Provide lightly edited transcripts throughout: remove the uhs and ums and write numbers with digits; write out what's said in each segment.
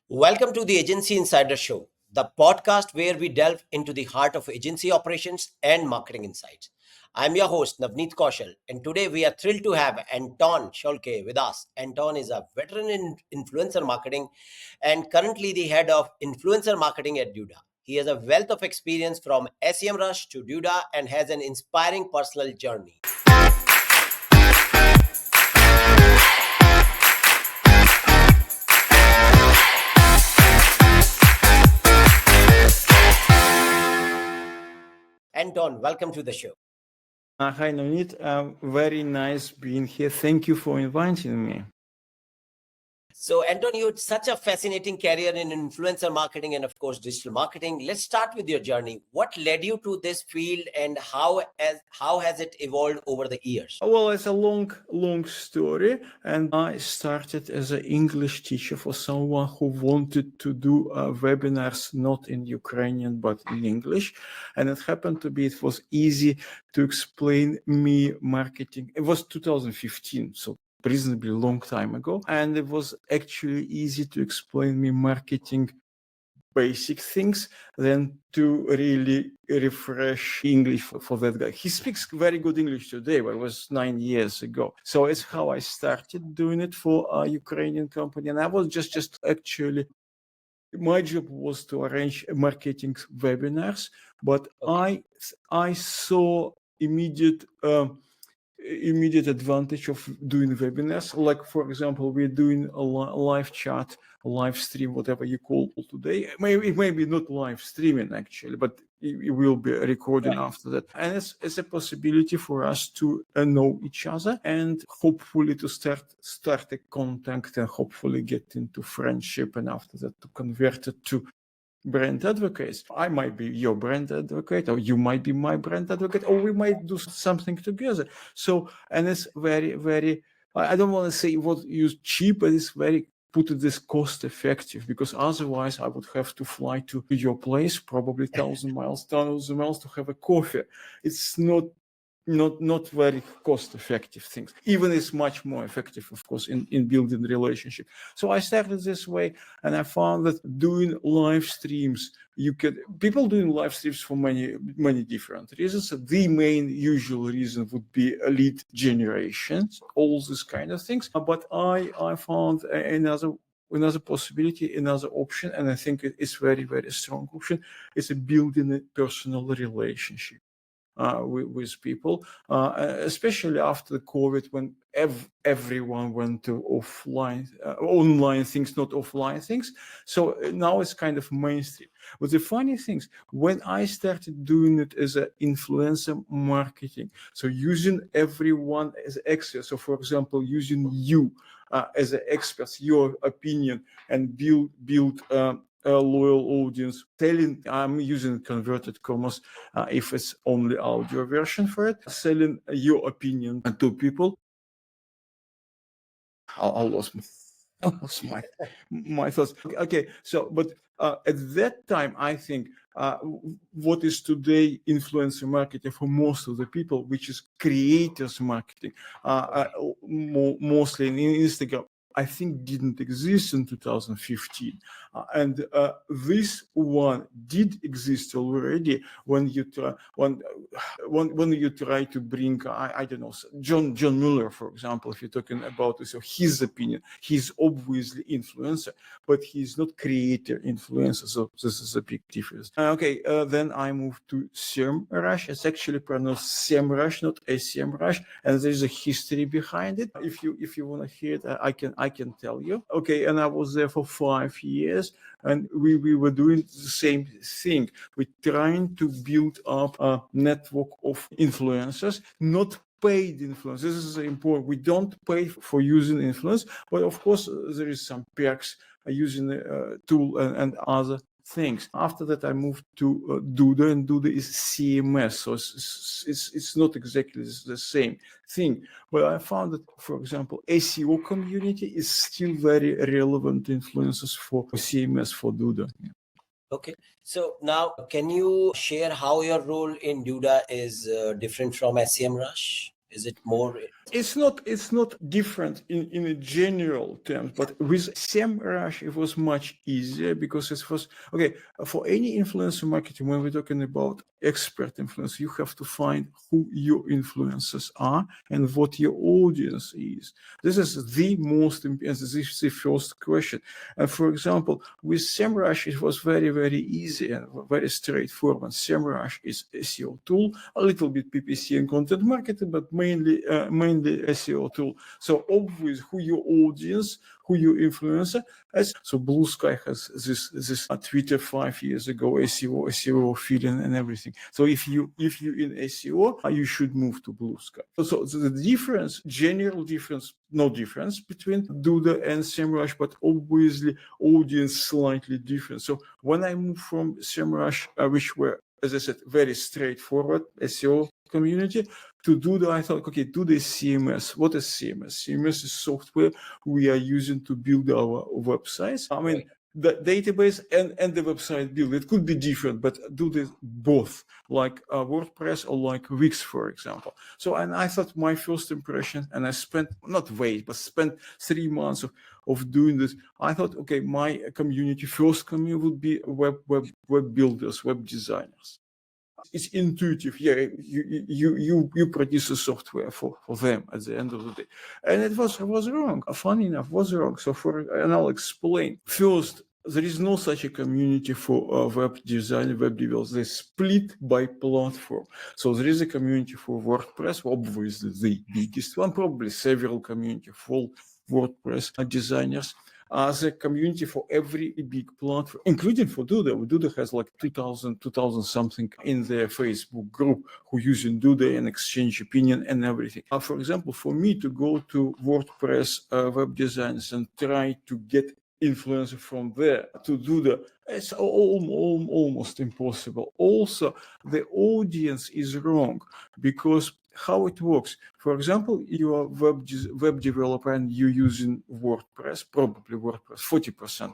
Welcome to the Agency Insider Show, the podcast where we delve into the heart of agency operations and marketing insights. I'm your host, Navneet Kaushal, and today we are thrilled to have Anton Shulke with us. Anton is a veteran in influencer marketing and currently the head of influencer marketing at Duda. He has a wealth of experience from SEMrush to Duda and has an inspiring personal journey. Anton, welcome to the show. Hi, Navneet. Very nice being here. Thank you for inviting me. So, Anton, you had such a fascinating career in influencer marketing and, of course, digital marketing. Let's start with your journey. What led you to this field, and how has it evolved over the years? Well, it's a long story, and I started as an English teacher for someone who wanted to do webinars not in Ukrainian but in English, and it happened to be it was easy to explain me marketing. It was 2015, so reasonably long time ago, and it was actually easy to explain me marketing basic things than to really refresh English for that guy. He speaks very good English today, but it was 9 years ago. So it's how I started doing it for a Ukrainian company. And I was just actually, my job was to arrange marketing webinars, but I saw immediate advantage of doing webinars. Like, for example, we're doing a live chat, a live stream, whatever you call today. Maybe not live streaming actually, but it will be a recording after that. And it's a possibility for us to know each other and hopefully to start a contact and hopefully get into friendship, and after that to convert it to brand advocates. I might be your brand advocate, or you might be my brand advocate, or we might do something together. So, and it's very, I don't want to say what use cheap, but it's very, put it this cost effective, because otherwise I would have to fly to your place, probably 1,000 miles to have a coffee. It's not very cost-effective things. Even it's much more effective, of course, in building relationship. So I started this way, and I found that doing live streams, people doing live streams for many different reasons. The main usual reason would be a lead generation, all these kind of things. But I found another possibility, another option, and I think it's very strong option. It's building a personal relationship with people, especially after COVID, when everyone went to online things, not offline things. So now it's kind of mainstream. But the funny things, when I started doing it as an influencer marketing, so using everyone as expert. So, for example, using you as an expert, your opinion, and build a loyal audience, I'm using converted commas if it's only audio version for it, selling your opinion to people. I lost my thoughts. Okay, so, but at that time, I think what is today influencer marketing for most of the people, which is creators marketing, mostly in Instagram, I think didn't exist in 2015, and this one did exist already when you try to bring I don't know, John Mueller, for example. If you're talking about so his opinion, he's obviously influencer, but he's not creator influencer. So this is a big difference. Then I moved to SEMrush. It's actually pronounced SEMrush, not SEMrush, and there's a history behind it. If you want to hear it, I can tell you. Okay, and I was there for 5 years, and we were doing the same thing. We're trying to build up a network of influencers, not paid influence. This is important. We don't pay for using influence, but of course there is some perks using the tool and other things. After that, I moved to Duda, and Duda is CMS, so it's not exactly the same thing. But I found that, for example, SEO community is still very relevant influences for CMS for Duda. Okay, so now can you share how your role in Duda is different from SEMrush? Is it more? It's not different in a general terms, but with SEMrush it was much easier because it was okay for any influencer marketing. When we're talking about expert influence, you have to find who your influencers are and what your audience is. This is the most important. This is the first question. And for example, with SEMrush it was very, very easy and very straightforward. SEMrush is a SEO tool, a little bit PPC and content marketing, but mainly SEO tool. So obviously who your audience, who your influencer is. So Blue Sky has this Twitter 5 years ago, SEO feeling and everything. So if you in SEO, you should move to Blue Sky. So the difference, general difference, no difference between Duda and SEMrush, but obviously audience slightly different. So when I moved from SEMrush, which were, as I said, very straightforward SEO community, to Duda, I thought, okay, Duda is CMS. What is CMS? CMS is software we are using to build our websites. I mean, the database and the website build, it could be different, but do this both, like WordPress or like Wix, for example. So, and I thought my first impression, and I spent, not wait, but spent 3 months of doing this. I thought, okay, my community, first community would be web builders, web designers. It's intuitive. Yeah, you produce a software for them at the end of the day, and it was wrong. Funny enough, was wrong. So and I'll explain. First, there is no such a community for web design, web developers. They split by platform. So there is a community for WordPress, obviously the biggest one, probably several community for WordPress designers. As a community for every big platform, including for Duda. Duda has like 2000 something in their Facebook group who using Duda and exchange opinion and everything. For example, for me to go to WordPress web designs and try to get influencer from there to Duda, it's almost impossible. Also, the audience is wrong because how it works. For example, you are web developer and you're using WordPress, probably WordPress, 40%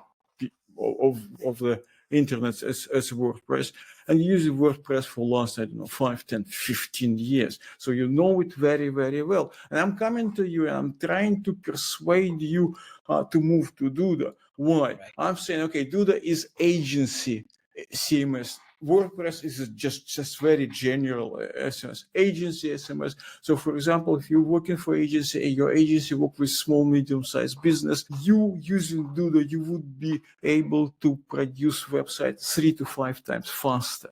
of the internet as WordPress, and you use WordPress for last, I don't know, 5, 10, 15 years. So you know it very, very well. And I'm coming to you and I'm trying to persuade you to move to Duda. Why? Right. I'm saying, okay, Duda is agency CMS. WordPress is just very general SMS, agency SMS. So for example, if you're working for agency and your agency work with small, medium-sized business, you using Duda, you would be able to produce website 3 to 5 times faster.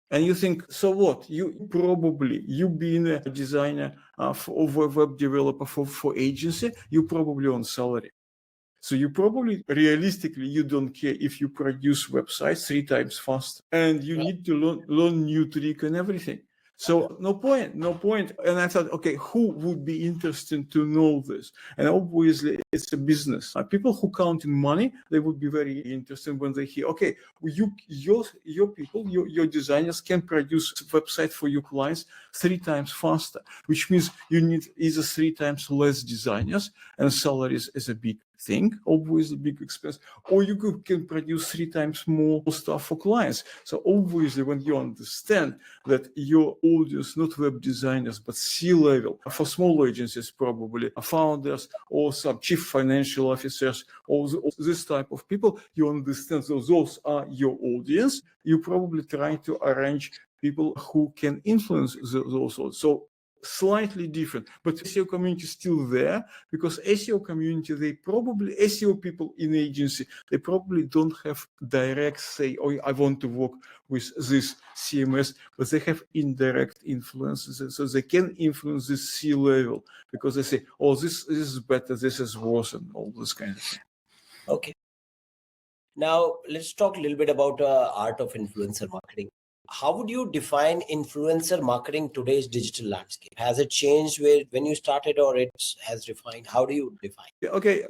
And you think, so what? You being a designer or a web developer for agency, you probably on salary. So you probably, realistically, you don't care if you produce websites 3 times faster, and you need to learn new trick and everything. So no point. And I thought, okay, who would be interested to know this? And obviously, it's a business. People who count in money, they would be very interested when they hear, okay, your people, your designers can produce a website for your clients 3 times faster, which means you need either 3 times less designers, and salaries is a big thing, obviously big expense, or you can produce 3 times more stuff for clients. So obviously when you understand that your audience, not web designers, but C-level, for small agencies probably, founders or some chief financial officers, or this type of people, you understand those are your audience, you probably try to arrange people who can influence those. So slightly different, but SEO community is still there because SEO community, SEO people in agency, they probably don't have direct say, oh, I want to work with this CMS, but they have indirect influences, so they can influence this C-level because they say, oh, this is better, this is worse, and all this kind of thing. Okay. Now let's talk a little bit about art of influencer marketing. How would you define influencer marketing today's digital landscape? Has it changed when you started, or it has refined? How do you define? Okay,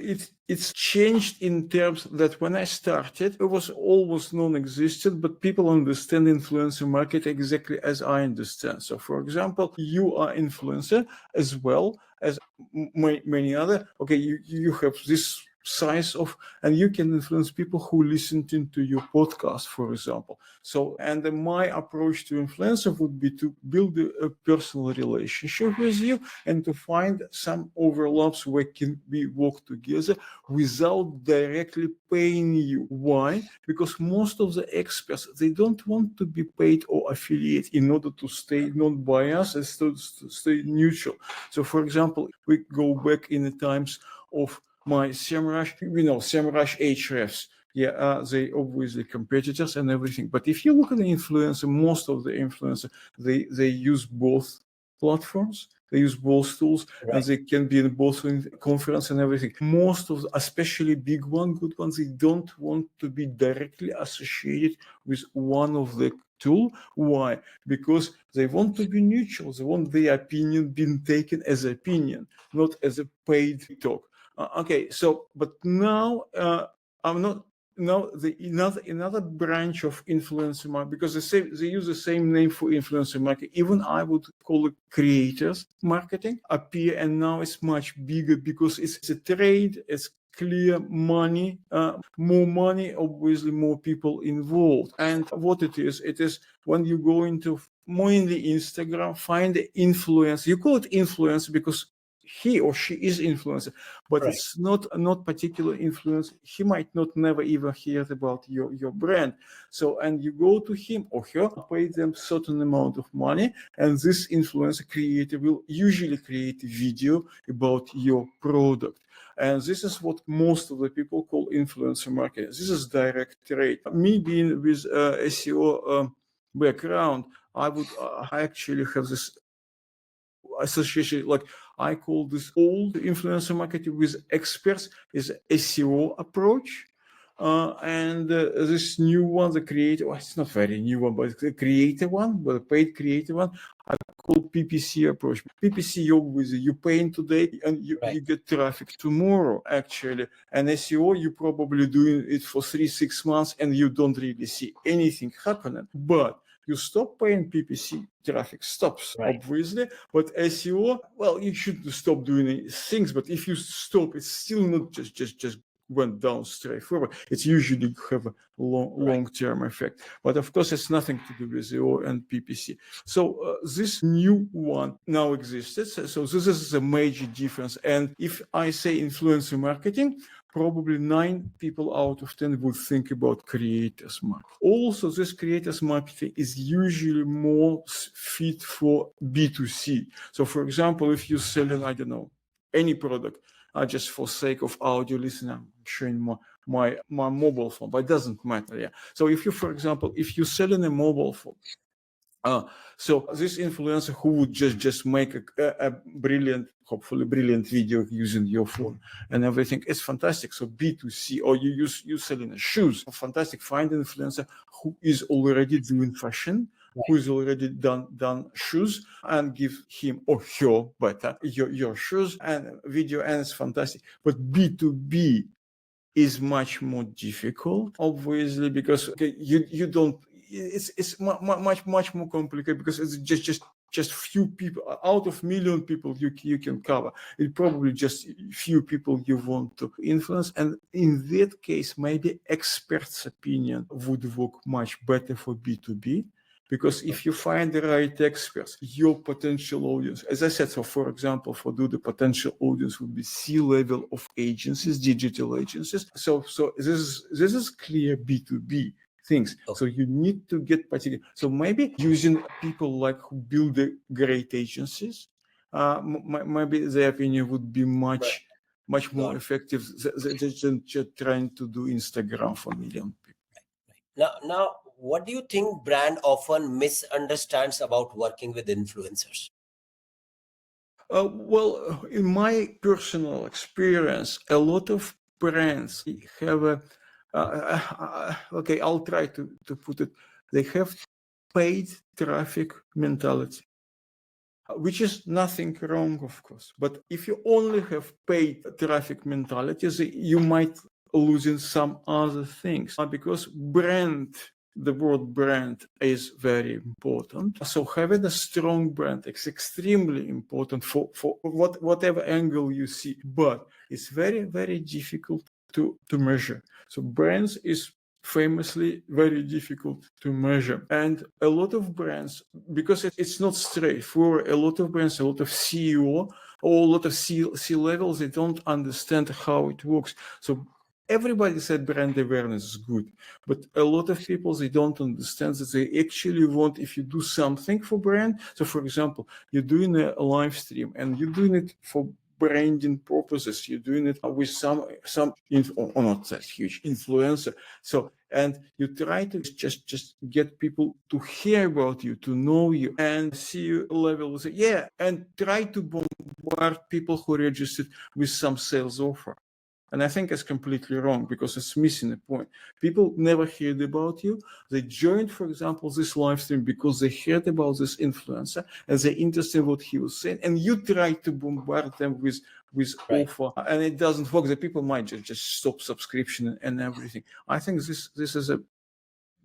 it's changed in terms that when I started, it was almost non-existent, but people understand influencer marketing exactly as I understand. So, for example, you are influencer as well as many other. Okay, you have this size of, and you can influence people who listen to your podcast, for example. So, and my approach to influencer would be to build a personal relationship with you and to find some overlaps where can we work together without directly paying you. Why? Because most of the experts, they don't want to be paid or affiliate in order to stay not biased and to stay neutral. So, for example, we go back in the times of my SEMrush, SEMrush Ahrefs. Yeah, they obviously competitors and everything. But if you look at the influencer, most of the influencers, they use both platforms. They use both tools, and they can be in both conference and everything. Most of, especially big one, good ones, they don't want to be directly associated with one of the tool. Why? Because they want to be neutral. They want their opinion being taken as opinion, not as a paid talk. Okay, so but now I'm not. Now another branch of influencer marketing, because they use the same name for influencer marketing. Even I would call it creators marketing appear, and now it's much bigger because it's a trade. It's clear money, more money, obviously more people involved. And what it is when you go into mainly Instagram, find the influencer. You call it influencer because he or she is influencer, but it's not particular influence. He might not never even heard about your brand. So, and you go to him or her, pay them certain amount of money, and this influencer creator will usually create a video about your product. And this is what most of the people call influencer marketing. This is direct trade. Me being with SEO background, I actually have this association, like I call this old influencer marketing with experts is SEO approach. And this new one, the creative, it's not very new one, but the creative one, but the paid creative one, I call PPC approach. PPC, you paying today and you get traffic tomorrow, actually. And SEO, you probably doing it for 3-6 months and you don't really see anything happening. But you stop paying PPC, traffic stops, obviously. But SEO, well, you should stop doing things. But if you stop, it's still not just went down straight forward. It's usually have a long-term effect. But of course, it's nothing to do with SEO and PPC. So this new one now exists. So this is a major difference. And if I say influencer marketing, probably 9 people out of 10 would think about creators marketing. Also, this creators marketing is usually more fit for B2C. So, for example, if you're selling, I don't know, any product, just for sake of audio listening, I'm showing my mobile phone, but it doesn't matter. Yeah. So, if you, for example, if you're selling a mobile phone, so this influencer who would just make a brilliant, hopefully brilliant video using your phone and everything, it's fantastic. So B2C, or you selling shoes, fantastic. Find an influencer who is already doing fashion, who is already done shoes, and give him or her better your shoes and video, and it's fantastic. But B2B is much more difficult, obviously, because you don't. It's much more complicated because it's just few people out of million people you can cover. It's probably just few people you want to influence, and in that case, maybe experts' opinion would work much better for B2B. Because if you find the right experts, your potential audience, as I said, so for example, for Duda, potential audience would be C-level of agencies, digital agencies. So this is clear B2B things. So you need to get particular. So maybe using people like who build the great agencies, maybe their opinion would be much more effective than just trying to do Instagram for million people. Now, what do you think brand often misunderstands about working with influencers? Well, in my personal experience, a lot of brands have okay, I'll try to put it. They have paid traffic mentality, which is nothing wrong, of course. But if you only have paid traffic mentality, you might losing some other things, because the word brand is very important. So having a strong brand is extremely important for whatever angle you see, but it's very, very difficult to measure. So brands is famously very difficult to measure, and a lot of brands, because it's not straightforward, a lot of brands, a lot of CEO or a lot of C levels, they don't understand how it works. So everybody said brand awareness is good, but a lot of people, they don't understand that they actually want, if you do something for brand, so for example, you're doing a live stream and you're doing it for branding purposes, you're doing it with some or not that huge influencer, so, and you try to just get people to hear about you, to know you, and see you level, yeah, and try to bombard people who registered with some sales offer. And I think it's completely wrong, because it's missing the point. People never heard about you. They joined, for example, this live stream because they heard about this influencer and they're interested in what he was saying. And you try to bombard them with offer, and it doesn't work. The people might just stop subscription and everything. I think this is a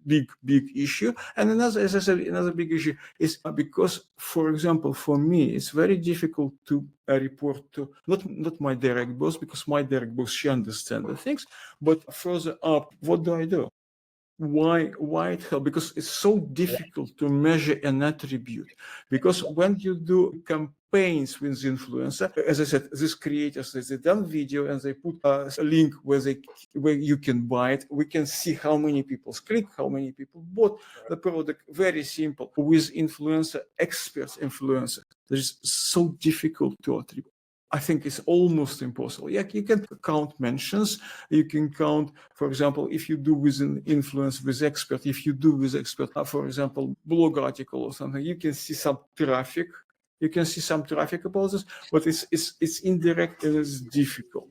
big issue. And another, as I said, another big issue is because, for example, for me, it's very difficult to report to not my direct boss, because my direct boss, she understands the things, but further up, what do? Why it helps? Because it's so difficult to measure an attribute. Because when you do campaigns with the influencer, as I said, these creators, they done video and they put a link where you can buy it. We can see how many people click, how many people bought the product. Very simple. With experts influencer, it's so difficult to attribute. I think it's almost impossible. Yeah, you can count mentions. You can count, for example, if you do with an influence with expert, if you do with expert, for example, blog article or something, you can see some traffic. You can see some traffic about this, but it's indirect and it's difficult.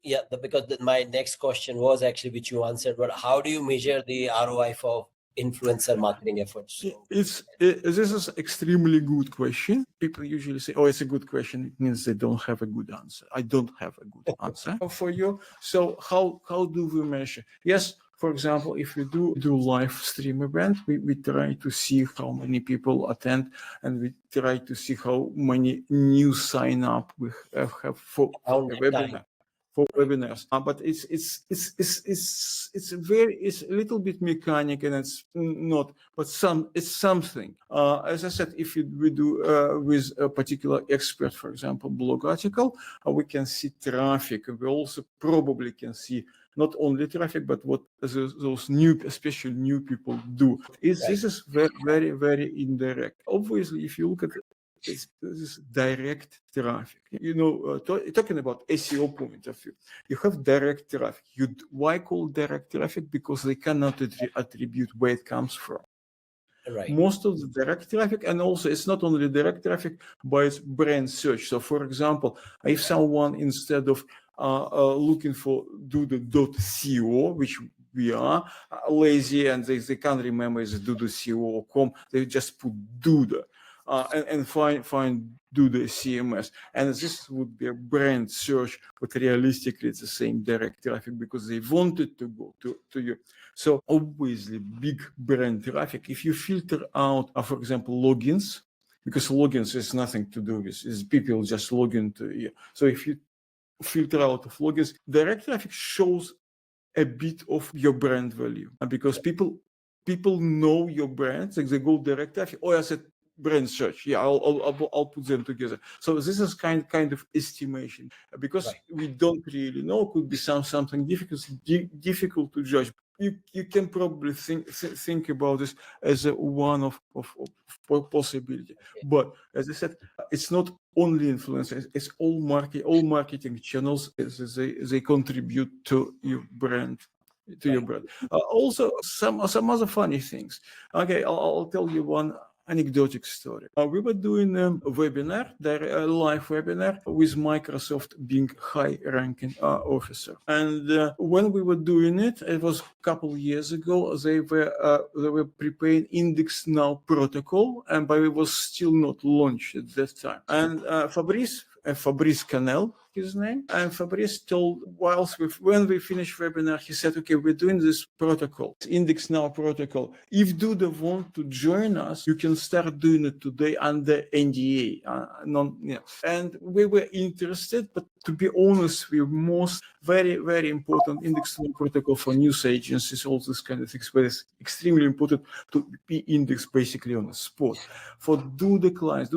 Yeah, because my next question was actually, which you answered, but how do you measure the ROI for influencer marketing efforts? This is extremely good question. People usually say, oh, it's a good question. It means they don't have a good answer. I don't have a good answer for you. So how do we measure? Yes, for example, if we do live stream event, we try to see how many people attend, and we try to see how many new sign up we have for a webinar. For webinars, but it's a little bit mechanic, and it's not, but it's something. As I said, if we do with a particular expert, for example, blog article, we can see traffic. We also probably can see not only traffic, but what those especially new people do. This is very, very indirect. Obviously, if you look at this is direct traffic. Talking about SEO point of view, you have direct traffic. Why call direct traffic? Because they cannot attribute where it comes from. Right. Most of the direct traffic, and also it's not only direct traffic, but it's brand search. So, for example, if someone, instead of looking for Duda.co, which we are lazy and they can't remember it's Duda.co.com, they just put Duda. And find Duda CMS, and this would be a brand search, but realistically it's the same direct traffic because they wanted to go to you. So obviously big brand traffic. If you filter out, for example, logins, because logins has nothing to do with is people just log into you. So if you filter out of logins, direct traffic shows a bit of your brand value, and because people know your brand, like they go direct traffic. Oh, I said brand search. Yeah, I'll put them together. So this is kind of estimation, because we don't really know. Could be something difficult to judge. You can probably think about this as one of possibility. But as I said, it's not only influencers. It's all marketing channels. They contribute to your brand. Your brand. Also, some other funny things. Okay, I'll tell you one anecdotic story. We were doing a webinar, a live webinar with Microsoft being high-ranking officer. And when we were doing it, it was a couple of years ago. They were preparing Index Now protocol, but it was still not launched at that time. And Fabrice Canel, his name. And Fabrice told, when we finished webinar, he said, okay, we're doing this protocol, Index Now protocol. If Duda want to join us, you can start doing it today under NDA. And we were interested, but to be honest, we most very, very important Index Now protocol for news agencies, all this kind of things, but it's extremely important to be indexed basically on the spot. For Duda clients,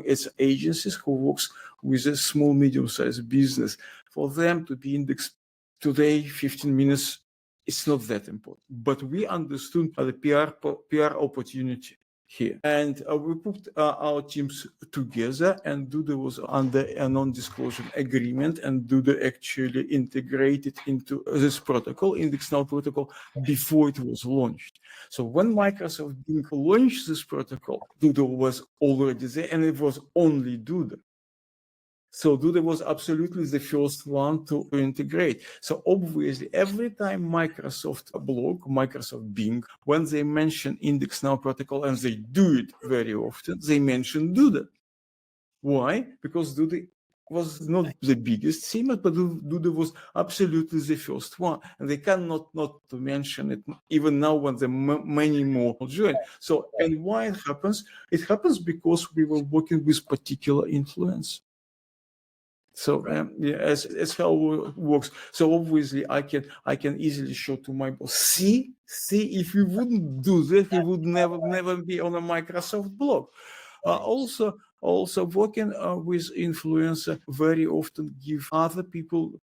it's agencies who works with a small, medium-sized business. For them to be indexed today, 15 minutes, it's not that important. But we understood the PR opportunity here. And we put our teams together, and Duda was under a non-disclosure agreement, and Duda actually integrated into this protocol, Index Now protocol, before it was launched. So when Microsoft Bing launched this protocol, Duda was already there, and it was only Duda. So Duda was absolutely the first one to integrate. So obviously, every time Microsoft Bing, when they mention Index Now protocol, and they do it very often, they mention Duda. Why? Because Duda was not the biggest CMS, but Duda was absolutely the first one. And they cannot not to mention it, even now when the many more join. So, and why it happens? It happens because we were working with particular influence. So that's how it works. So obviously, I can easily show to my boss. See, if we wouldn't do that, we would never be on a Microsoft blog. Also working with influencer very often give other people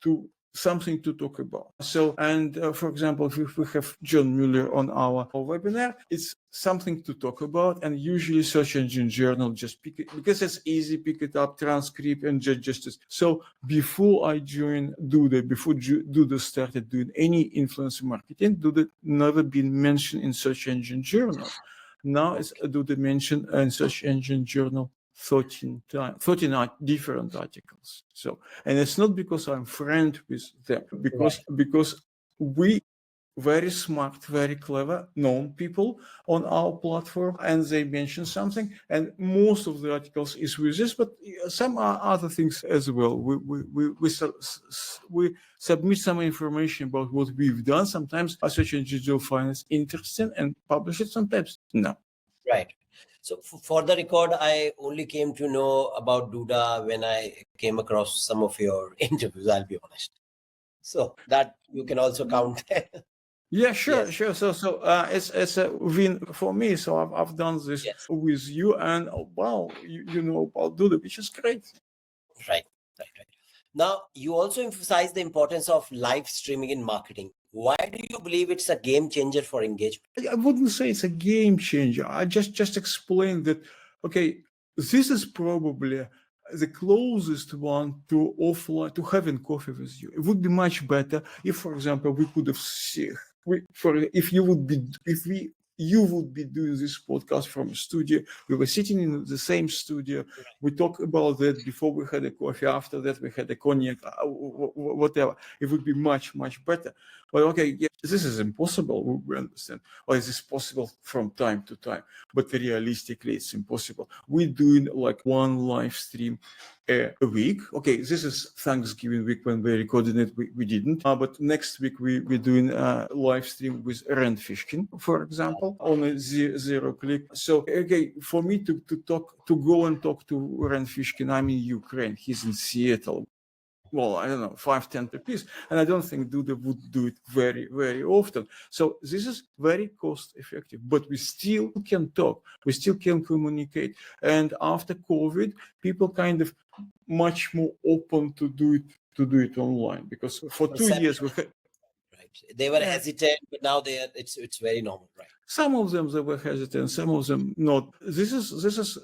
to something to talk about. So, and for example, if we have John Mueller on our webinar, it's something to talk about, and usually search engine journal just pick it because it's easy, pick it up, transcript, and just. So before I joined Duda, before Duda started doing any influencer marketing, Duda never been mentioned in search engine journal. Now it's Duda mentioned in search engine journal 13 different articles. So, and it's not because I'm friend with them, because we very smart, very clever, known people on our platform, and they mention something, and most of the articles is with this, but some are other things as well. We submit some information about what we've done. Sometimes a search engine will find it interesting and publish it, sometimes no. Right. So for the record, I only came to know about Duda when I came across some of your interviews, I'll be honest. So that you can also count. Yeah, sure. So it's a win for me. So I've done this with you, and wow, you know about Duda, which is great. Right. Now, you also emphasize the importance of live streaming in marketing. Why do you believe it's a game changer for engagement? I wouldn't say it's a game changer. I just explained that, okay, this is probably the closest one to offline, to having coffee with you. It would be much better if, for example, we could have you would be doing this podcast from a studio. We were sitting in the same studio. We talked about that before we had a coffee. After that, we had a cognac, whatever. It would be much, much better. But okay, this is impossible. We understand. Or is this possible from time to time? But realistically, it's impossible. We're doing like one live stream a week. Okay, this is Thanksgiving week when we're recording it. We didn't. But next week we're doing a live stream with Rand Fishkin, for example, on a zero click. So okay, for me to go and talk to Rand Fishkin, I'm in Ukraine. He's in Seattle. Well, I don't know, 5-10 per piece. And I don't think Duda would do it very, very often. So this is very cost effective, but we still can talk. We still can communicate. And after COVID, people kind of much more open to do it online, because for 2 years we had. Right. They were hesitant, but now it's very normal, right? Some of them they were hesitant, some of them not. This is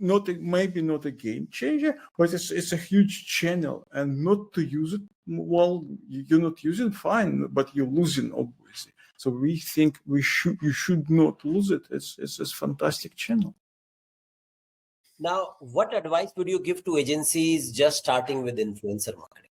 maybe not a game changer, but it's a huge channel, and not to use it, well, you're not using, fine, but you're losing, obviously. So we think you should not lose it. It's a fantastic channel. Now, what advice would you give to agencies just starting with influencer marketing?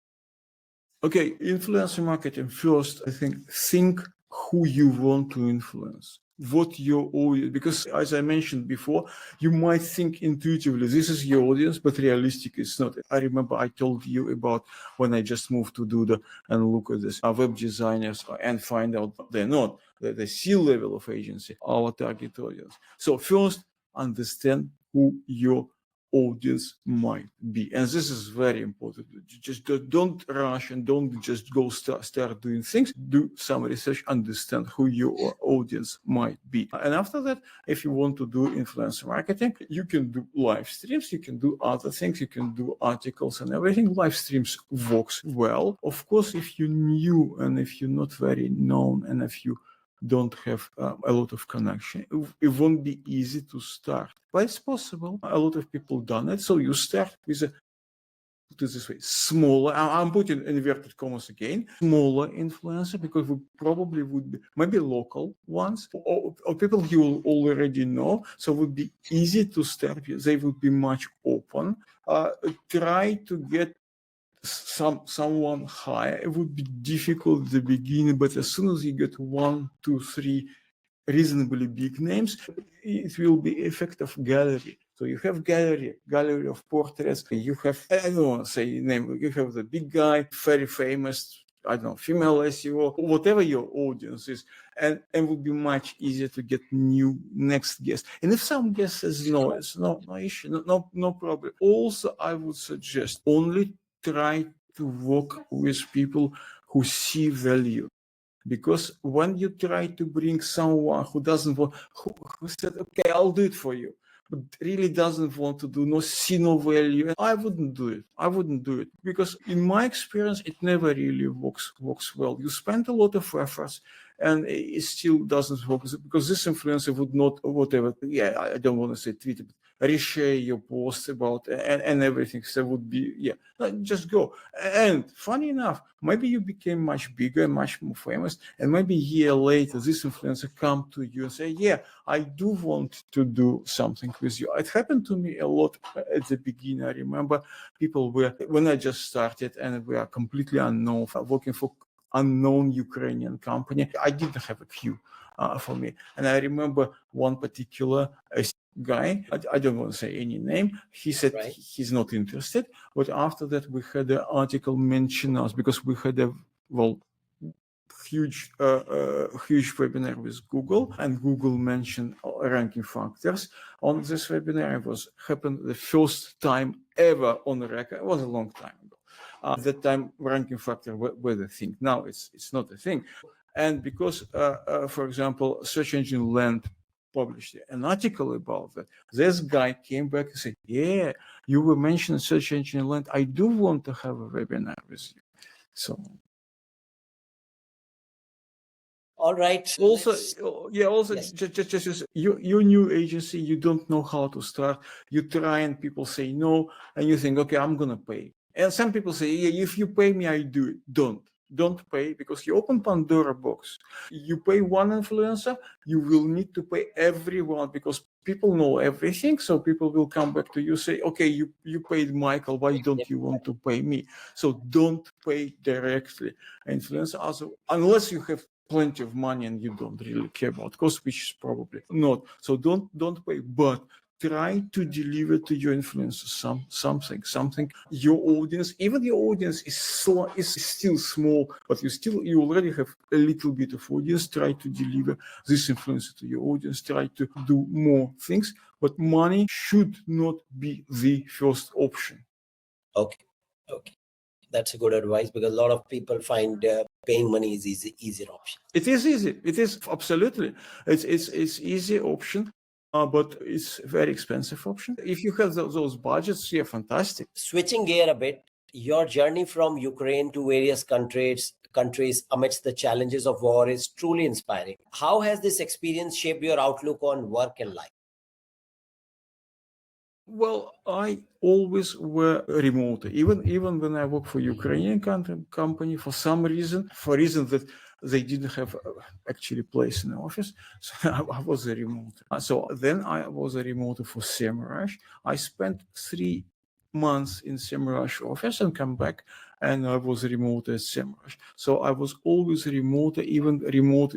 Okay, influencer marketing first, I think who you want to influence. what your audience, because as I mentioned before, you might think intuitively this is your audience, but realistic it's not. I remember I told you about when I just moved to Duda and look at this web designers and find out they're not the C-level of agency, our target audience. So first, understand who your audience might be, and this is very important. Just don't rush and don't just go start doing things. Do some research, understand who your audience might be, and after that, if you want to do influencer marketing, you can do live streams, you can do other things, you can do articles and everything. Live streams works well, of course, if you're new and if you're not very known and if you don't have a lot of connection, it won't be easy to start, but it's possible. A lot of people done it. So you start with a, put it this way, smaller, I'm putting inverted commas again, smaller influencer, because we probably would be maybe local ones or people you already know, so it would be easy to start. They would be much open. Try to get someone higher. It would be difficult at the beginning, but as soon as you get 1, 2, 3 reasonably big names, it will be effect of gallery. So you have gallery of portraits. You have, I don't want to say name, you have the big guy, very famous, I don't know, female SEO, whatever your audience is, and it would be much easier to get next guest. And if some guest says no, it's no issue, no problem. Also, I would suggest only try to work with people who see value. Because when you try to bring someone who doesn't want, who said, okay, I'll do it for you, but really doesn't want to do, see no value, I wouldn't do it. Because in my experience, it never really works well. You spend a lot of efforts and it still doesn't work, because this influencer would not, whatever, I don't want to say tweet, but reshare your post about and everything. So would be, just go. And funny enough, maybe you became much bigger, much more famous, and maybe a year later, this influencer come to you and say, I do want to do something with you. It happened to me a lot at the beginning. I remember people were, when I just started and we are completely unknown, working for unknown Ukrainian company. I didn't have a queue for me. And I remember one particular guy, I don't want to say any name, he said he's not interested. But after that, we had an article mention us because we had a, huge webinar with Google, and Google mentioned ranking factors on this webinar. It was happened the first time ever on the record. It was a long time ago. At that time, ranking factor were a thing. Now it's not a thing. And because, for example, Search Engine Land published an article about that, this guy came back and said, you were mentioning Search Engine Land. I do want to have a webinar with you. So. All right. Also, yes. just you're new agency, you don't know how to start. You try and people say no, and you think, okay, I'm gonna pay. And some people say, if you pay me, I do it. Don't pay, because you open Pandora box. You pay one influencer, you will need to pay everyone, because people know everything. So people will come back to you, say, okay, you paid Michael, why don't you want to pay me? So don't pay directly influencer, also, unless you have plenty of money and you don't really care about cost, which is probably not. So don't pay, but try to deliver to your influencers something. Your audience, even your audience is still small, but you already have a little bit of audience. Try to deliver this influencer to your audience. Try to do more things, but money should not be the first option. Okay. That's a good advice, because a lot of people find paying money is easier option. It is easy. It is absolutely. It's easy option. But it's a very expensive option. If you have those budgets, fantastic. Switching gear a bit, your journey from Ukraine to various countries amidst the challenges of war is truly inspiring. How has this experience shaped your outlook on work and life? Well, I always were remote, even when I work for Ukrainian company, for some reason, that they didn't have actually place in the office. So I was a remote. So then I was a remote for SEMrush. I spent 3 months in SEMrush office and come back, and I was remote at SEMrush. So I was always remote, even remote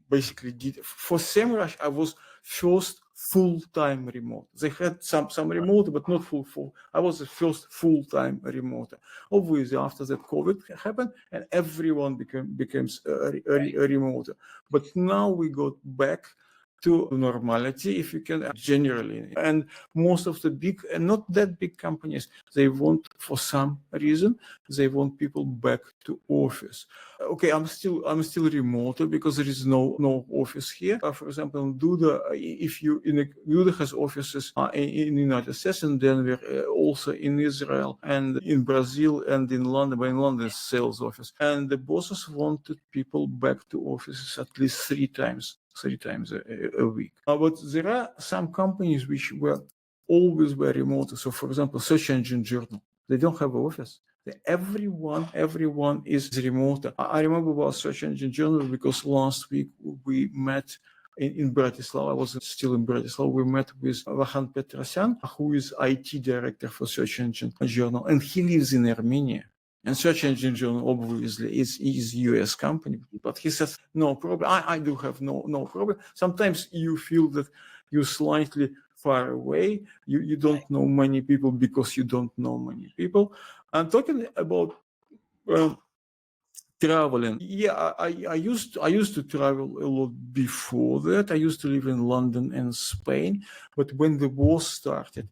basically did for SEMrush. I was first full-time remote. They had some remote, but not full. I was the first full-time remote. Obviously, after that, COVID happened, and everyone becomes a remote. But now we got back to normality, if you can, generally. And most of the big and not that big companies, they want, for some reason, they want people back to office. Okay, I'm still remote because there is no office here. For example, in Duda, Duda has offices in the United States, and Denver, also in Israel, and in Brazil, and in London. But in London, sales office, and the bosses wanted people back to offices at least three times a week. But there are some companies which were always were remote. So, for example, Search Engine Journal, they don't have an office. Everyone is remote. I remember about Search Engine Journal because last week we met in Bratislava. I was still in Bratislava. We met with Vahan Petrosyan, who is IT director for Search Engine Journal, and he lives in Armenia. And Search Engine Journal obviously is US company, but he says no problem. I do have no problem. Sometimes you feel that you're slightly far away. You don't know many people because you don't know many people. And talking about traveling, yeah, I used to travel a lot before that. I used to live in London and Spain, but when the war started,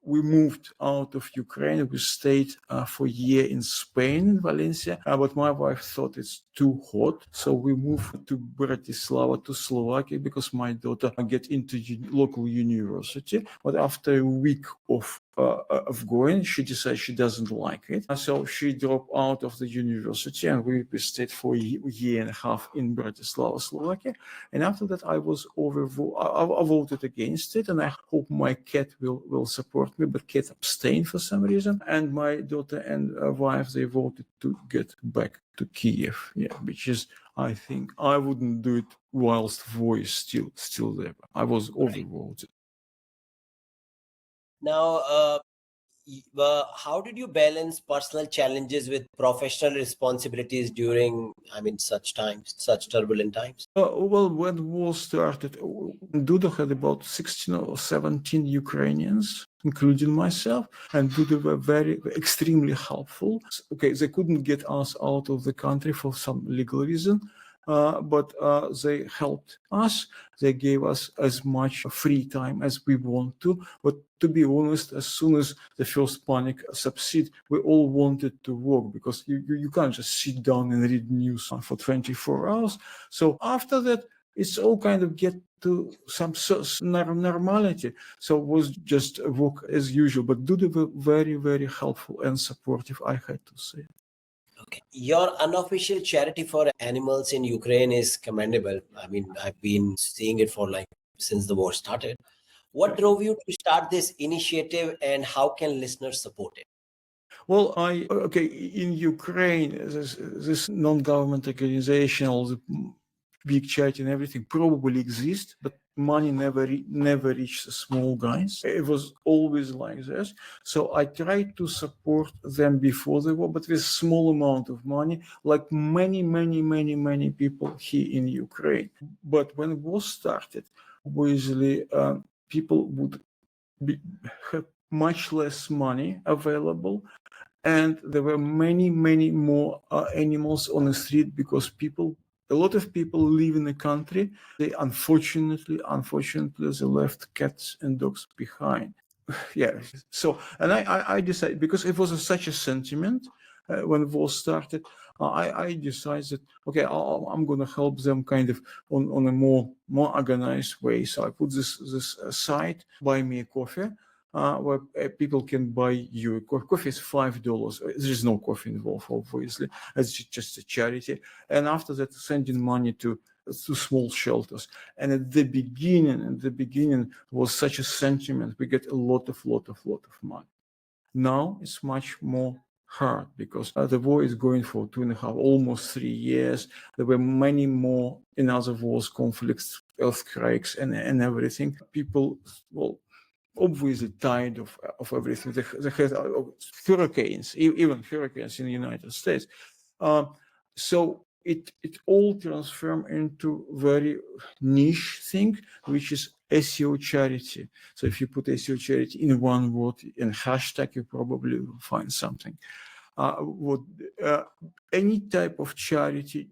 we moved out of Ukraine. We stayed for a year in Spain, in Valencia, but my wife thought it's too hot. So we moved to Bratislava, to Slovakia, because my daughter get into local university. But after a week of going, she decided she doesn't like it. So she dropped out of the university, and we stayed for a year and a half in Bratislava, Slovakia. And after that, I voted against it, and I hope my cat will support me, but cat abstained for some reason. And my daughter and wife, they voted to get back to Kiev, which is, I think, I wouldn't do it whilst war is still there. I was overvoted. Now, how did you balance personal challenges with professional responsibilities during, such turbulent times? Well, when war started, Duda had about 16 or 17 Ukrainians, including myself, and Duda were extremely helpful. Okay, they couldn't get us out of the country for some legal reason, but they helped us. They gave us as much free time as we want to. But to be honest, as soon as the first panic subsided, we all wanted to work, because you can't just sit down and read news for 24 hours. So after that, it's all kind of get to some normality. So it was just work as usual. But Duda were very, very helpful and supportive, I had to say. Okay. Your unofficial charity for animals in Ukraine is commendable. I've been seeing it since the war started. What drove you to start this initiative, and how can listeners support it? Well, in Ukraine, this non-government organization, all the big charity and everything probably exists, but money never reached the small guys. It was always like this. So I tried to support them before the war, but with small amount of money, like many people here in Ukraine. But when war started, obviously people would have much less money available, and there were many more animals on the street, because a lot of people live in the country. They unfortunately they left cats and dogs behind. So, and I decided, because it was such a sentiment when the war started, I decided, okay, I'm going to help them kind of on a more organized way. So I put this site, Buy Me a Coffee, where people can buy you a coffee. Coffee is $5. There is no coffee involved, obviously. It's just a charity. And after that, sending money to small shelters. And at the beginning was such a sentiment. We get a lot of money. Now it's much more hard, because the war is going for 2.5, almost 3 years. There were many more in other wars, conflicts, earthquakes, and everything. People, obviously tired of everything. They had hurricanes, even hurricanes in the United States. So it all transform into very niche thing, which is SEO charity. So if you put SEO charity in one word in hashtag, you probably will find something. Any type of charity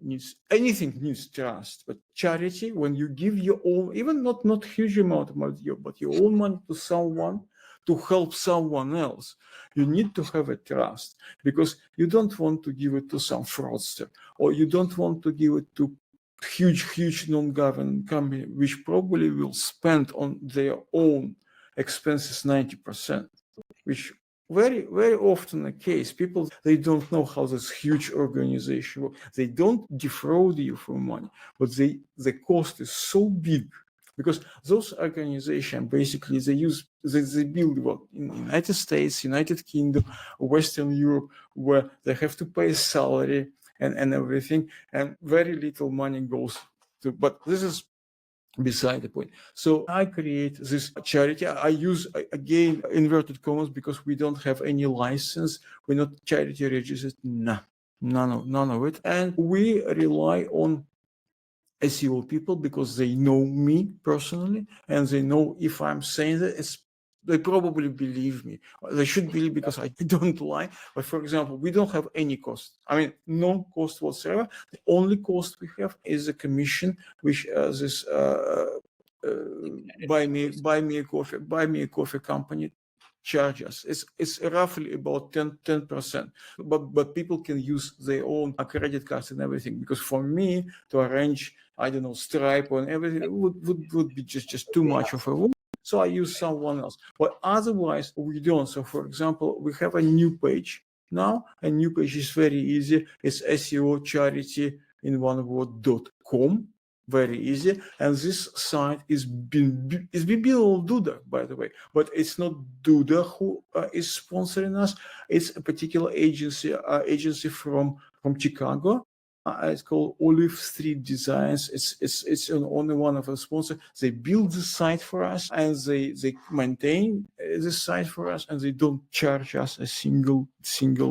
anything needs trust, but charity, when you give your own, even not huge amount of money, but your own money to someone to help someone else, you need to have a trust, because you don't want to give it to some fraudster, or you don't want to give it to huge non-government company, which probably will spend on their own expenses 90%, which very often the case. People, they don't know how this huge organization works. They don't defraud you for money, but the cost is so big, because those organizations basically they build what in United States, United Kingdom, Western Europe, where they have to pay salary and everything, and very little money goes to. But this is beside the point. So I create this charity. I use, again, inverted commas, because we don't have any license. We're not charity registered. None of it. And we rely on SEO people, because they know me personally, and they know if I'm saying that, they probably believe me. They should believe, because I don't lie. But for example, we don't have any cost. I mean, no cost whatsoever. The only cost we have is a commission, which this buy me a coffee company charges. It's roughly about 10%, but people can use their own credit cards and everything, because for me to arrange, I don't know, Stripe and everything would be just too much of a work. So I use someone else, but otherwise we don't. So for example, we have a new page now. A new page is very easy. It's SEO charity in one word.com. Very easy. And this site is being built on Duda, by the way, but it's not Duda who is sponsoring us. It's a particular agency from Chicago. It's called Olive Street Designs. It's only one of our sponsors. They build the site for us, and they maintain the site for us, and they don't charge us a single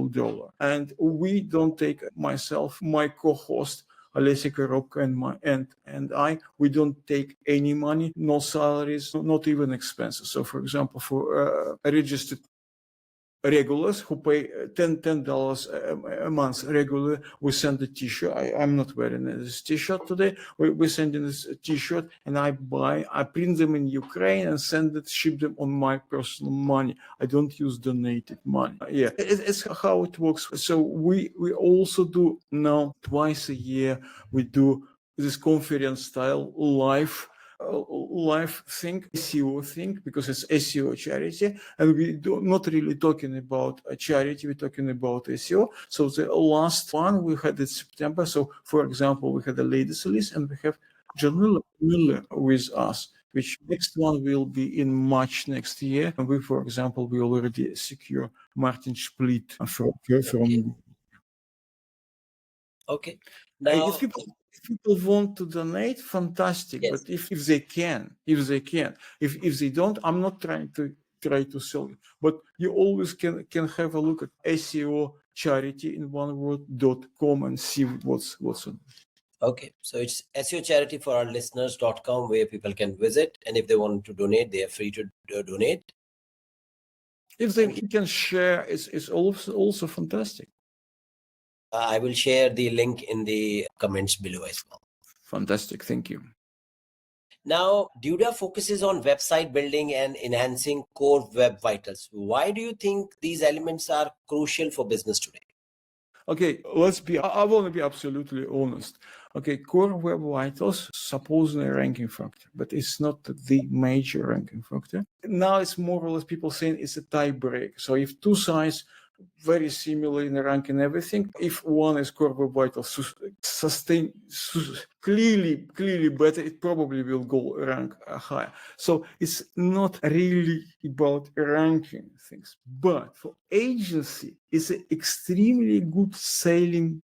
dollar. And we don't take, myself, my co-host Olesya Korobko and I, we don't take any money, no salaries, not even expenses. So for example, for registered regulars who pay $10 a month regularly, we send a t-shirt. I'm not wearing this t-shirt today. We send in this t-shirt, and I print them in Ukraine and ship them on my personal money. I don't use donated money. Yeah, it's how it works. So we also do now twice a year, we do this conference style live thing, SEO thing, because it's SEO charity, and we do not really talking about a charity, we're talking about SEO. So the last one we had in September. So for example, we had the ladies list, and we have John Miller with us, which next one will be in March next year. And we, for example, we already secure Martin Split from Okay. Now, if people want to donate, fantastic. yes. But if they can, if they don't, I'm not trying to sell you. But you always can have a look at SEO charity in one word.com and see what's on. Okay, so it's SEO charity for our listeners.com, where people can visit, and if they want to donate, they are free to donate. If they can share, it's also fantastic. I will share the link in the comments below as well. Fantastic, thank you. Now, Duda focuses on website building and enhancing core web vitals. Why do you think these elements are crucial for business today? Okay, I want to be absolutely honest. Okay, core web vitals supposedly a ranking factor, but it's not the major ranking factor. Now it's more or less people saying it's a tie break. So if two sites very similar in the rank and everything, if one is core web vital clearly better, it probably will go rank higher. So it's not really about ranking things, but for agency, it's an extremely good selling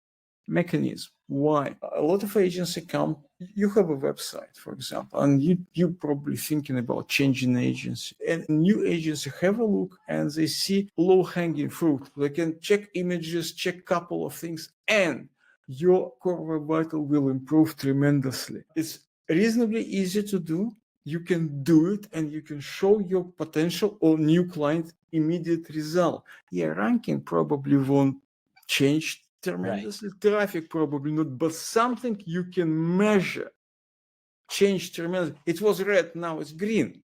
mechanism. Why? A lot of agency come, you have a website, for example, and you probably thinking about changing agency, and new agency have a look and they see low hanging fruit. They can check images, check couple of things, and your core web vital will improve tremendously. It's reasonably easy to do. You can do it and you can show your potential or new client immediate result. Yeah, ranking probably won't change tremendously. Traffic probably not, but something you can measure change tremendously. It was red, now it's green.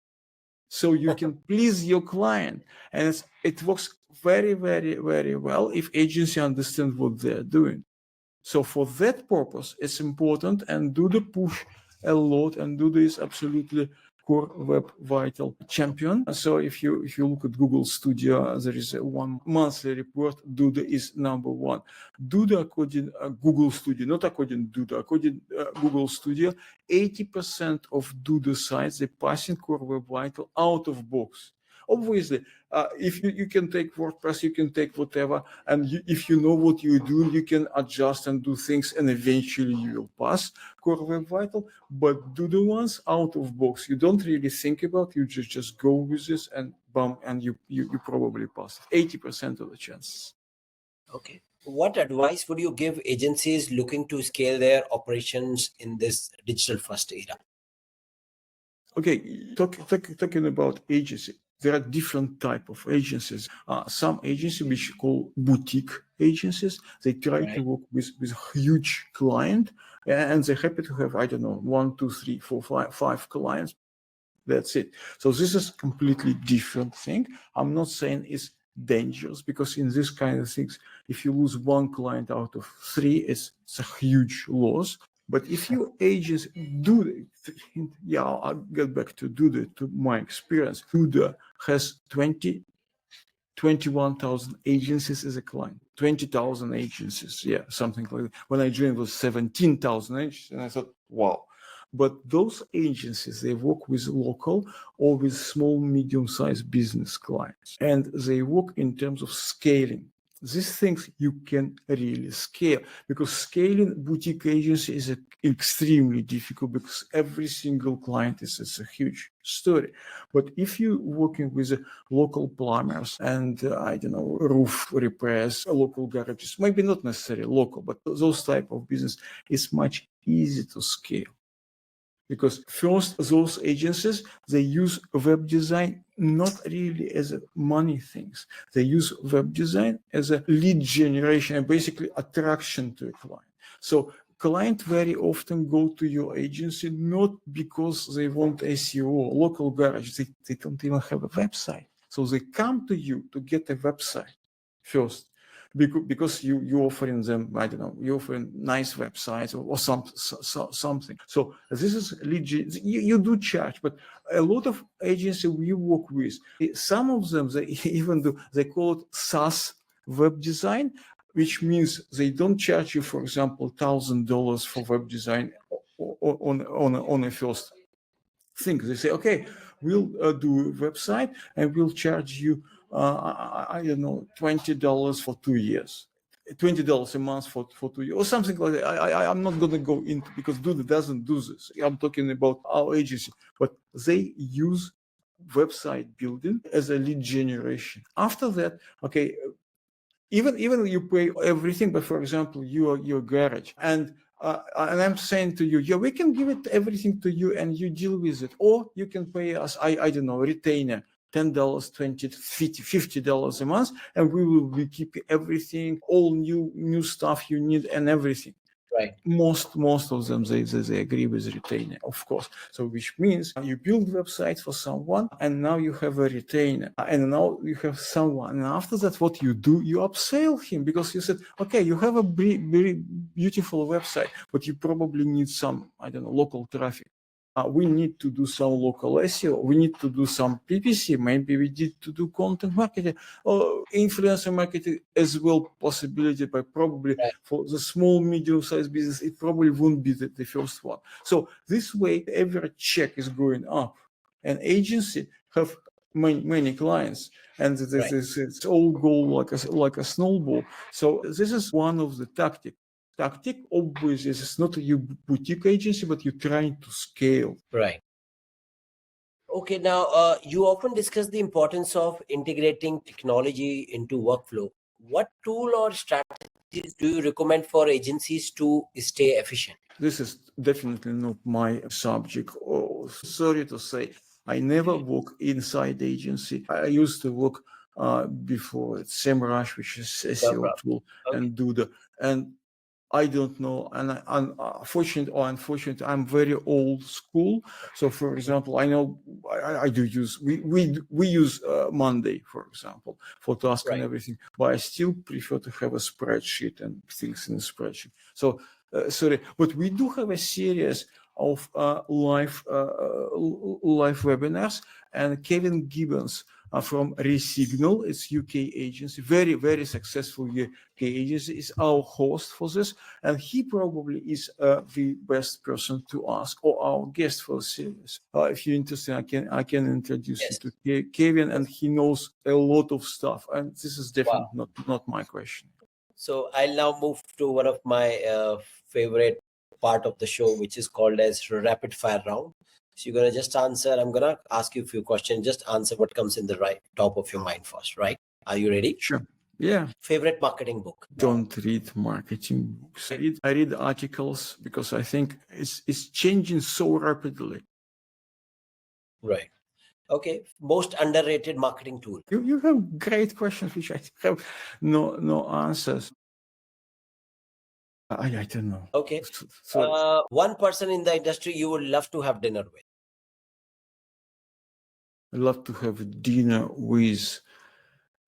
So you can please your client. And it works very, very, very well if agency understands what they're doing. So for that purpose, it's important, and Duda push a lot, and Duda is absolutely core web vital champion. So if you look at Google Studio, there is a one monthly report. Duda is number one. Duda, according Google Studio, not according Duda, according Google Studio, 80% of Duda sites they're passing core web vital out of box. Obviously, if you can take WordPress, you can take whatever, and if you know what you're doing, you can adjust and do things, and eventually you will pass Core Web Vital. But do the ones out of box you don't really think about, you just go with this and bam, and you probably pass 80% of the chances. Okay. What advice would you give agencies looking to scale their operations in this digital first era? Okay, talking about agency, there are different type of agencies. Some agencies which call boutique agencies, they try to work with huge client, and they're happy to have, I don't know, 1, 2, 3, 4, 5 clients. That's it. So this is completely different thing. I'm not saying it's dangerous, because in this kind of things, if you lose one client out of 3, it's a huge loss. But if you agents do, yeah, I'll get back to Duda, to my experience. Duda has 21,000 agencies as a client, 20,000 agencies, yeah, something like that. When I joined, it was 17,000 agencies, and I thought, wow. But those agencies, they work with local or with small, medium-sized business clients, and they work in terms of scaling. These things you can really scale, because scaling boutique agency is extremely difficult, because every single client is a huge story. But if you're working with local plumbers and I don't know, roof repairs, local garages, maybe not necessarily local, but those type of business, is much easier to scale. Because first, those agencies, they use web design not really as a money things. They use web design as a lead generation and basically attraction to a client. So client very often go to your agency not because they want SEO, local garage. They don't even have a website. So they come to you to get a website first. Because you offering them, I don't know, you offering nice websites or something. So this is legit. You do charge, but a lot of agencies we work with, some of them they even do, they call it SaaS web design, which means they don't charge you, for example, $1,000 for web design on a first thing. They say, okay, we'll do a website and we'll charge you I don't know, $20 for 2 years, $20 a month for 2 years, or something like that. I'm not going to go into, because Duda doesn't do this. I'm talking about our agency, but they use website building as a lead generation. After that, okay, even you pay everything, but for example, your garage, and I'm saying to you, yeah, we can give it everything to you and you deal with it, or you can pay us, I don't know, retainer, $10, $20, $50 a month, and we will keep everything, all new stuff you need and everything. Right. Most of them they agree with retainer, of course. So which means you build website for someone, and now you have a retainer, and now you have someone, and after that, what you do, you upsell him, because you said, okay, you have a very beautiful website, but you probably need some, I don't know, local traffic. We need to do some local SEO. We need to do some PPC. Maybe we need to do content marketing or influencer marketing as well. Possibility, but probably for the small, medium-sized business, it probably won't be the first one. So this way, every check is going up. An agency have many clients, and it's all go like a snowball. So this is one of the tactics. Obviously, it's not a boutique agency, but you're trying to scale. Right. Okay, now you often discuss the importance of integrating technology into workflow. what tool or strategies do you recommend for agencies to stay efficient? This is definitely not my subject. Oh, sorry to say, I never work inside agency. I used to work before at SEMrush, which is SEO tool, and Duda. And I don't know, and unfortunately or unfortunately, I'm very old school. So, for example, I know I do use we use Monday, for example, for task and everything, but I still prefer to have a spreadsheet and things in a spreadsheet. So, sorry, but we do have a series of live webinars, and Kevin Gibbons from Resignal, it's UK agency, very, very successful UK agency, is our host for this, and he probably is the best person to ask, or our guest for the series. If you're interested, I can introduce you to Kevin, and he knows a lot of stuff, and this is definitely not my question. So I'll now move to one of my favorite part of the show, which is called as rapid fire round. So you're going to just answer. I'm going to ask you a few questions. Just answer what comes in the top of your mind first, right? Are you ready? Sure. Yeah. Favorite marketing book? Don't read marketing books. I read articles because I think it's changing so rapidly. Right. Okay. Most underrated marketing tool? You have great questions, which I have no answers. I don't know. Okay. One person in the industry you would love to have dinner with? I'd love to have dinner with.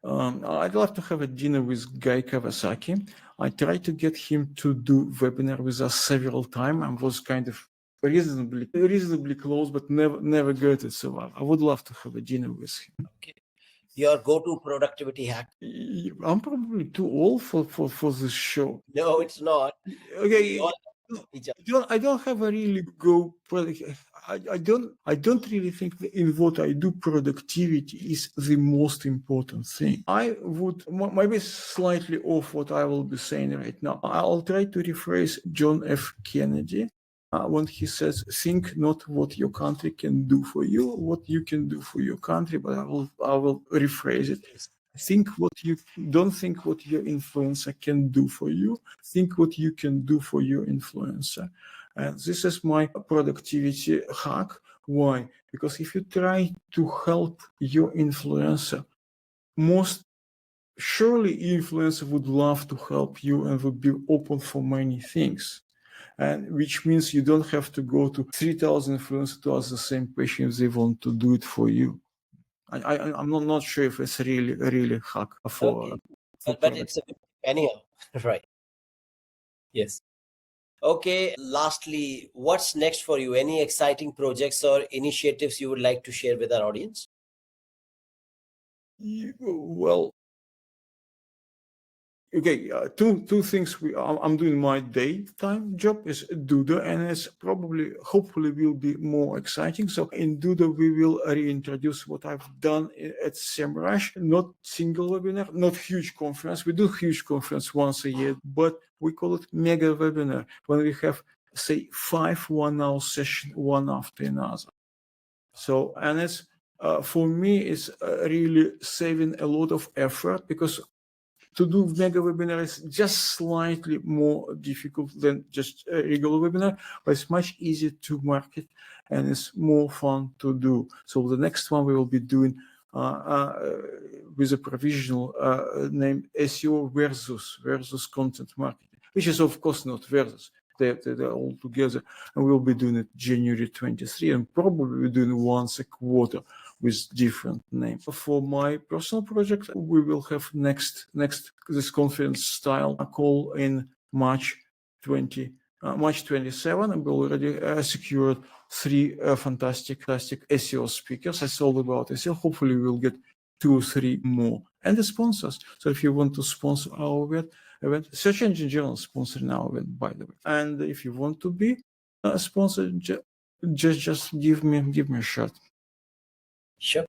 I'd love to have a dinner with Guy Kawasaki. I tried to get him to do webinar with us several times and was kind of reasonably close, but never got it. So I would love to have a dinner with him. Okay. Your go-to productivity hack? I'm probably too old for this show. No, it's not. Okay. I don't have a really go product. I don't really think that in what I do productivity is the most important thing. I would maybe slightly off what I will be saying right now. I'll try to rephrase John F. Kennedy when he says, think not what your country can do for you, what you can do for your country, but I will rephrase it. Don't think what your influencer can do for you. Think what you can do for your influencer. And this is my productivity hack. Why? Because if you try to help your influencer, most surely influencer would love to help you and would be open for many things. And which means you don't have to go to 3,000 influencers to ask the same question if they want to do it for you. I'm not sure if it's really hack for but it's anyhow, right? Yes. Okay. Lastly, what's next for you? Any exciting projects or initiatives you would like to share with our audience? Well, okay, two things. I'm doing my daytime job is Duda, and it's hopefully will be more exciting. So in Duda, we will reintroduce what I've done at SEMrush. Not single webinar, not huge conference. We do huge conference once a year, but we call it mega webinar when we have, say, 5 1-hour sessions, one after another. So, and it's for me, it's really saving a lot of effort because to do mega webinar is just slightly more difficult than just a regular webinar, but it's much easier to market and it's more fun to do. So the next one we will be doing with a provisional name SEO versus content marketing, which is of course not versus. They're all together, and we'll be doing it January 23, and probably we're doing once a quarter with different names. For my personal project, we will have next this conference style call in March 27, and we already secured 3 fantastic SEO speakers. It's all about SEO. Hopefully, we'll get 2 or 3 more, and the sponsors. So if you want to sponsor our event, Search Engine Journal sponsoring our event, by the way. And if you want to be a sponsor, just give me a shot. Sure.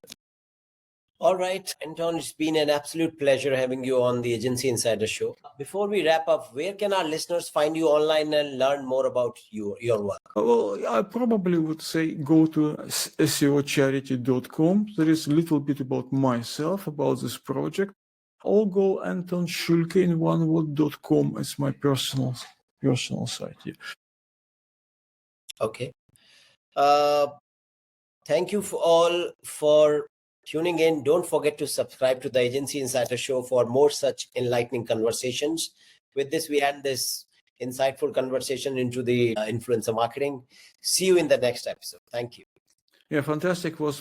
All right, Anton, it's been an absolute pleasure having you on the Agency Insider Show. Before we wrap up, where can our listeners find you online and learn more about your work? Well, I probably would say go to SEOcharity.com. There is a little bit about myself, about this project. I'll go Anton Shulke in one word.com as my personal site. Yeah. Okay. Thank you for tuning in. Don't forget to subscribe to the Agency Insider Show for more such enlightening conversations. With this, we end this insightful conversation into the influencer marketing. See you in the next episode. Thank you. Yeah, fantastic. Was